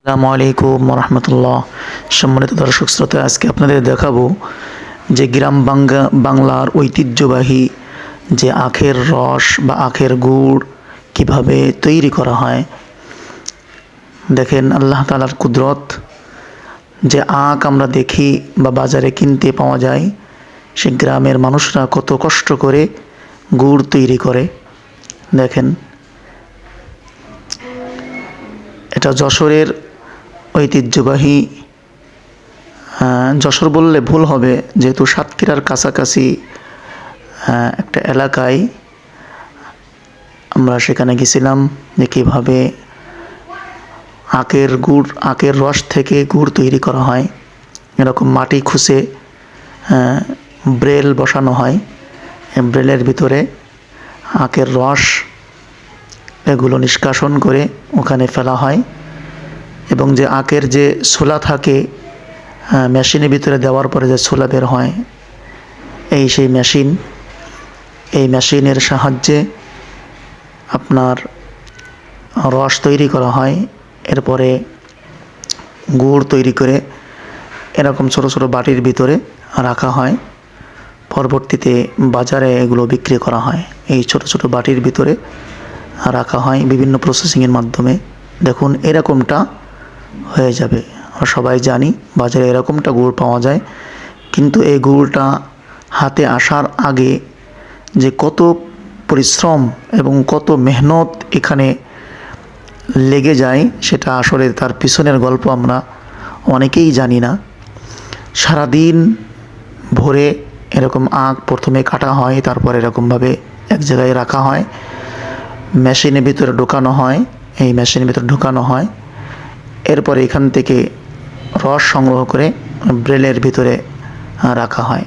আসসালামু আলাইকুম রহমতুল্লাহ। সম্মানিত দর্শক শ্রোতা, আজকে আপনাদের দেখাবো যে গ্রাম বাংলার ঐতিহ্যবাহী যে আখের রস বা আখের গুড় কিভাবে তৈরি করা হয়। দেখেন আল্লাহ তাআলার কুদরত, যে আখ আমরা দেখি বা বাজারে কিনতে পাওয়া যায়, সে গ্রামের মানুষরা কত কষ্ট করে গুড় তৈরি করে। দেখেন, এটা যশোরের ঐতিহ্যবাহী, যশোর বললে ভুল হবে, যেহেতু সাতক্ষীরার কাছাকাছি একটা এলাকায় আমরা সেখানে গেছিলাম যে কীভাবে আখের রস থেকে গুড় তৈরি করা হয়। এরকম মাটি খুঁজে ব্রেল বসানো হয়, ব্রেলের ভিতরে আখের রস এগুলো নিষ্কাশন করে ওখানে ফেলা হয়, এবং যে আখের যে ছোলা থাকে মেশিনের ভিতরে দেওয়ার পরে যে ছোলা বের হয়, সেই মেশিনের সাহায্যে আপনার রস তৈরি করা হয়। এরপরে গুড় তৈরি করে এরকম ছোট ছোট বাটির ভিতরে রাখা হয়। পরবর্তীতে বাজারে এগুলো বিক্রি করা হয়। এই ছোট ছোট বাটির ভিতরে রাখা হয় বিভিন্ন প্রসেসিংয়ের মাধ্যমে। দেখুন, এরকমটা হয়ে যাবে। আমরা সবাই জানি বাজারে এরকমটা গুড় পাওয়া যায়, কিন্তু এই গুড়টা হাতে আসার আগে যে কত পরিশ্রম এবং কত মেহনত এখানে লেগে যায়, সেটা আসলে তার পিছনের গল্প আমরা অনেকেই জানি না। সারাদিন ভোরে এরকম আখ প্রথমে কাটা হয়, তারপর এরকমভাবে এক জায়গায় রাখা হয়, মেশিনের ভিতরে ঢোকানো হয়। এই মেশিনের ভিতরে ঢোকানো হয়, এরপরে এখান থেকে রস সংগ্রহ করে ব্রেলের ভিতরে রাখা হয়।